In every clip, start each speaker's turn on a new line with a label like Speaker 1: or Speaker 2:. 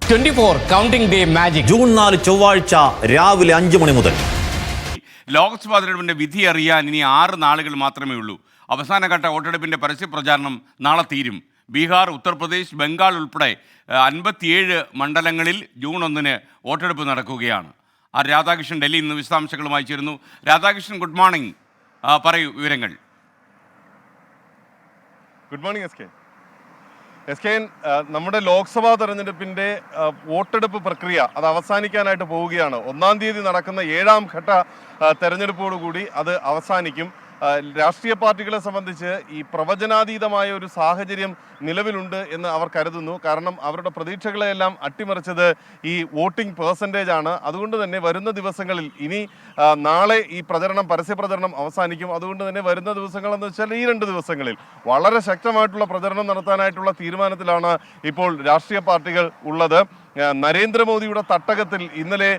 Speaker 1: 24 counting day magic
Speaker 2: June 4 ചൊവ്വാഴ്ച രാവിലെ 5 മണി മുതൽ.
Speaker 3: ലോക്സഭാ തെരഞ്ഞെടുപ്പിന്റെ വിധി അറിയാൻ ഇനി 6 നാളുകൾ മാത്രമേ ഉള്ളൂ. അവസാനഘട്ട വോട്ടെടുപ്പിന്റെ പരസ്യപ്രചാരണം നാളെ തീരും. ബീഹാർ, ഉത്തർപ്രദേശ്, ബംഗാൾ ഉൾപ്പെടെ 57 മണ്ഡലങ്ങളിൽ ജൂൺ 1 വോട്ടെടുപ്പ് നടക്കുകയാണ്. രാധാകൃഷ്ണൻ ഡൽഹിയിൽ നിന്ന് വിശദാംശങ്ങളുമായി ചേരുന്നു. Radhakrishnan, good morning. പറയൂ വിവരങ്ങൾ.
Speaker 4: Good morning S K. നമ്മുടെ ലോക്സഭാ തെരഞ്ഞെടുപ്പിന്റെ വോട്ടെടുപ്പ് പ്രക്രിയ അത് അവസാനിക്കാനായിട്ട് പോവുകയാണ്. 1-ാം തീയതി നടക്കുന്ന 7ാം ഘട്ട തെരഞ്ഞെടുപ്പോടുകൂടി അത് അവസാനിക്കും. രാഷ്ട്രീയ പാർട്ടികളെ സംബന്ധിച്ച് ഈ പ്രവചനാതീതമായ ഒരു സാഹചര്യം നിലവിലുണ്ട് എന്ന് അവർ കരുതുന്നു. കാരണം അവരുടെ പ്രതീക്ഷകളെയെല്ലാം അട്ടിമറിച്ചത് ഈ വോട്ടിംഗ് പേഴ്സൻറ്റേജ് ആണ്. അതുകൊണ്ട് തന്നെ വരുന്ന ദിവസങ്ങളിൽ ഇനി നാളെ ഈ പരസ്യ പ്രചരണം അവസാനിക്കും. അതുകൊണ്ട് തന്നെ വരുന്ന ദിവസങ്ങളെന്ന് വെച്ചാൽ ഈ 2 ദിവസങ്ങളിൽ വളരെ ശക്തമായിട്ടുള്ള പ്രചരണം നടത്താനായിട്ടുള്ള തീരുമാനത്തിലാണ് ഇപ്പോൾ രാഷ്ട്രീയ പാർട്ടികൾ ഉള്ളത്. നരേന്ദ്രമോദിയുടെ തട്ടകത്തിൽ ഇന്നലെ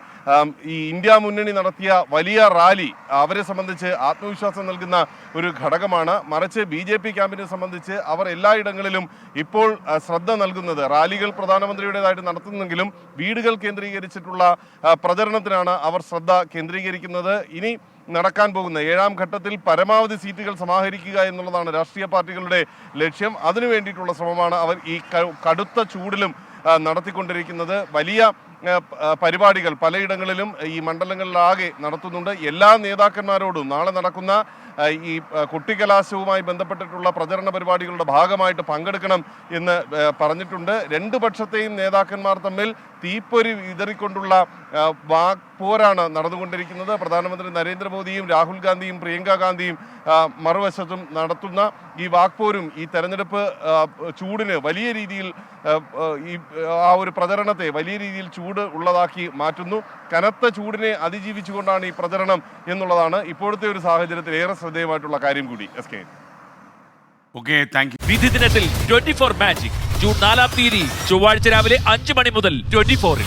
Speaker 4: ഈ ഇന്ത്യ മുന്നണി നടത്തിയ വലിയ റാലി അവരെ സംബന്ധിച്ച് ആത്മവിശ്വാസം നൽകുന്ന ഒരു ഘടകമാണ്. മറിച്ച് BJP ക്യാമ്പിനെ സംബന്ധിച്ച് അവർ എല്ലായിടങ്ങളിലും ഇപ്പോൾ ശ്രദ്ധ നൽകുന്നത് റാലികൾ പ്രധാനമന്ത്രിയുടേതായിട്ട് നടത്തുന്നെങ്കിലും വീടുകൾ കേന്ദ്രീകരിച്ചിട്ടുള്ള പ്രചരണത്തിനാണ് അവർ ശ്രദ്ധ കേന്ദ്രീകരിക്കുന്നത്. ഇനി നടക്കാൻ പോകുന്ന 7ാം ഘട്ടത്തിൽ പരമാവധി സീറ്റുകൾ സമാഹരിക്കുക എന്നുള്ളതാണ് രാഷ്ട്രീയ പാർട്ടികളുടെ ലക്ഷ്യം. അതിനു വേണ്ടിയിട്ടുള്ള ശ്രമമാണ് അവർ ഈ കടുത്ത ചൂടിലും നടത്തിക്കൊണ്ടിരിക്കുന്നത്. വലിയ പരിപാടികൾ പലയിടങ്ങളിലും ഈ മണ്ഡലങ്ങളിലാകെ നടത്തുന്നുണ്ട്. എല്ലാ നേതാക്കന്മാരോടും നാളെ നടക്കുന്ന ഈ കുട്ടിക്കലാശവുമായി ബന്ധപ്പെട്ടിട്ടുള്ള പ്രചരണ പരിപാടികളുടെ ഭാഗമായിട്ട് പങ്കെടുക്കണം എന്ന് പറഞ്ഞിട്ടുണ്ട്. 2 പക്ഷത്തെയും നേതാക്കന്മാർ തമ്മിൽ തീപ്പൊരി വിതറിക്കൊണ്ടുള്ള വാക്പോരാണ് നടന്നുകൊണ്ടിരിക്കുന്നത്. പ്രധാനമന്ത്രി നരേന്ദ്രമോദിയും രാഹുൽ ഗാന്ധിയും പ്രിയങ്ക ഗാന്ധിയും മറുവശത്തും നടത്തുന്ന ഈ വാക്പോരും ഈ തെരഞ്ഞെടുപ്പ് ചൂടിന് വലിയ രീതിയിൽ ആ ഒരു പ്രചരണത്തെ വലിയ രീതിയിൽ ചൂട് ഉള്ളതാക്കി മാറ്റുന്നു. കനത്ത ചൂടിനെ അതിജീവിച്ചുകൊണ്ടാണ് ഈ പ്രചരണം എന്നുള്ളതാണ് ഇപ്പോഴത്തെ ഒരു സാഹചര്യത്തിൽ ഏറെ ശ്രദ്ധേയമായിട്ടുള്ള കാര്യം കൂടി. SK.
Speaker 3: Okay, thank you.
Speaker 5: വിധി ദിനത്തിൽ 24 മാജിക് ജൂൺ 4-ാം തീയതി ചൊവ്വാഴ്ച രാവിലെ 5 മണി മുതൽ 24-ൽ.